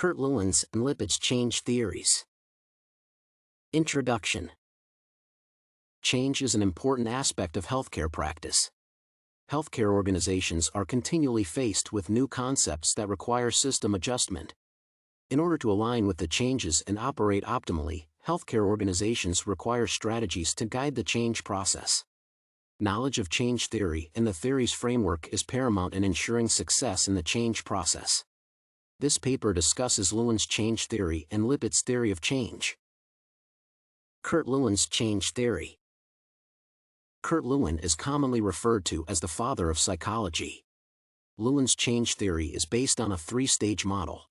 Lewin's and Lippitt's change theories. Introduction. Change is an important aspect of healthcare practice. Healthcare organizations are continually faced with new concepts that require system adjustment. In order to align with the changes and operate optimally, healthcare organizations require strategies to guide the change process. Knowledge of change theory and the theory's framework is paramount in ensuring success in the change process. This paper discusses Lewin's change theory and Lippitt's theory of change. Lewin's change theory. Lewin is commonly referred to as the father of psychology. Lewin's change theory is based on a three-stage model.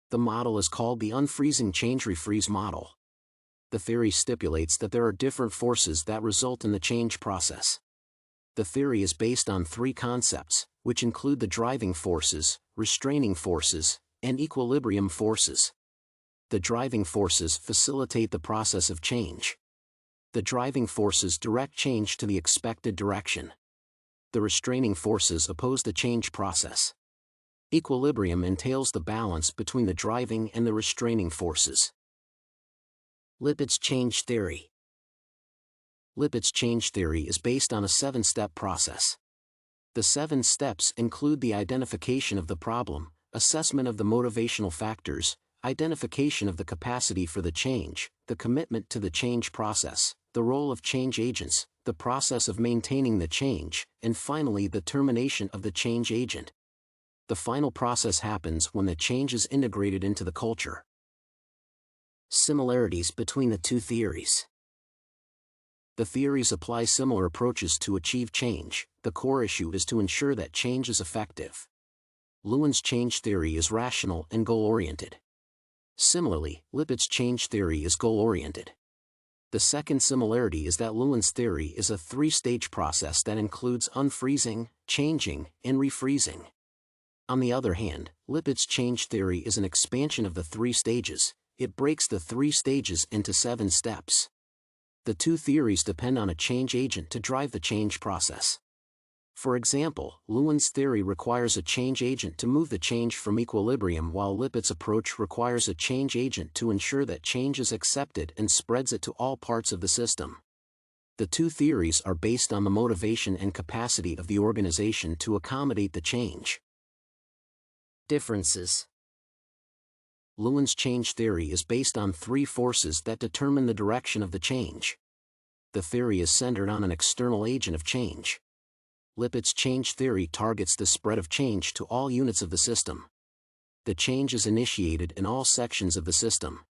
The model is called the unfreezing change-refreeze model. The theory stipulates that there are different forces that result in the change process. The theory is based on three concepts, which include the driving forces, restraining forces, and equilibrium forces. The driving forces facilitate the process of change. The driving forces direct change to the expected direction. The restraining forces oppose the change process. Equilibrium entails the balance between the driving and the restraining forces. Lippitt's change theory. Lippitt's change theory is based on a 7-step process. The 7 steps include the identification of the problem, assessment of the motivational factors, identification of the capacity for the change, the commitment to the change process, the role of change agents, the process of maintaining the change, and finally the termination of the change agent. The final process happens when the change is integrated into the culture. Similarities between the two theories. The theories apply similar approaches to achieve change. The core issue is to ensure that change is effective. Lewin's change theory is rational and goal-oriented. Similarly, Lippitt's change theory is goal-oriented. The second similarity is that Lewin's theory is a 3-stage process that includes unfreezing, changing, and refreezing. On the other hand, Lippitt's change theory is an expansion of the 3 stages. It breaks the 3 stages into 7 steps. The two theories depend on a change agent to drive the change process. For example, Lewin's theory requires a change agent to move the change from equilibrium, while Lippitt's approach requires a change agent to ensure that change is accepted and spreads it to all parts of the system. The two theories are based on the motivation and capacity of the organization to accommodate the change. Differences. Lewin's change theory is based on 3 forces that determine the direction of the change. The theory is centered on an external agent of change. Lippitt's change theory targets the spread of change to all units of the system. The change is initiated in all sections of the system.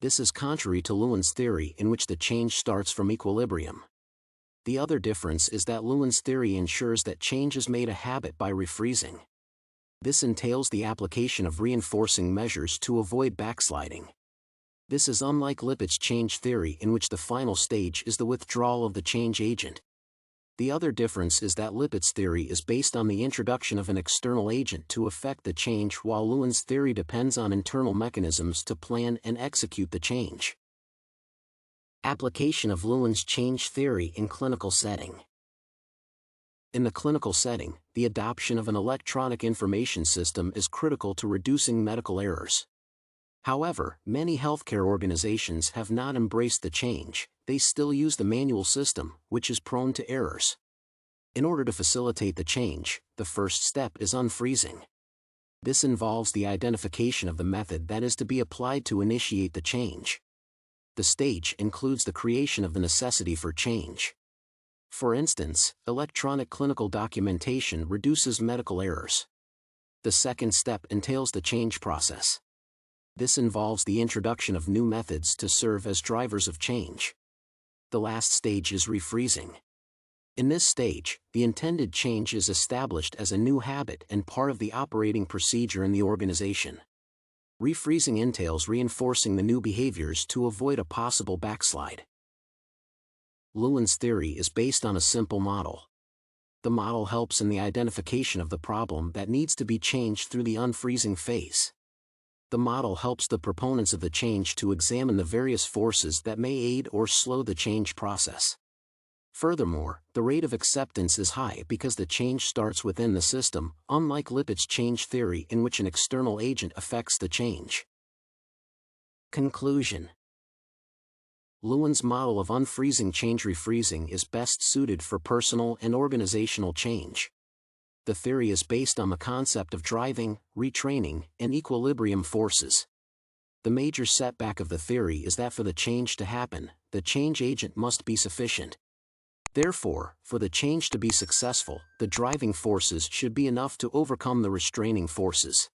This is contrary to Lewin's theory, in which the change starts from equilibrium. The other difference is that Lewin's theory ensures that change is made a habit by refreezing. This entails the application of reinforcing measures to avoid backsliding. This is unlike Lippitt's change theory, in which the final stage is the withdrawal of the change agent. The other difference is that Lippitt's theory is based on the introduction of an external agent to effect the change, while Lewin's theory depends on internal mechanisms to plan and execute the change. Application of Lewin's change theory in clinical setting. In the clinical setting, the adoption of an electronic information system is critical to reducing medical errors. However, many healthcare organizations have not embraced the change. They still use the manual system, which is prone to errors. In order to facilitate the change, the first step is unfreezing. This involves the identification of the method that is to be applied to initiate the change. The stage includes the creation of the necessity for change. For instance, electronic clinical documentation reduces medical errors. The second step entails the change process. This involves the introduction of new methods to serve as drivers of change. The last stage is refreezing. In this stage, the intended change is established as a new habit and part of the operating procedure in the organization. Refreezing entails reinforcing the new behaviors to avoid a possible backslide. Lewin's theory is based on a simple model. The model helps in the identification of the problem that needs to be changed through the unfreezing phase. The model helps the proponents of the change to examine the various forces that may aid or slow the change process. Furthermore, the rate of acceptance is high because the change starts within the system, unlike Lippitt's change theory in which an external agent affects the change. Conclusion: Lewin's model of unfreezing change refreezing is best suited for personal and organizational change. The theory is based on the concept of driving, retraining, and equilibrium forces. The major setback of the theory is that for the change to happen, the change agent must be sufficient. Therefore, for the change to be successful, the driving forces should be enough to overcome the restraining forces.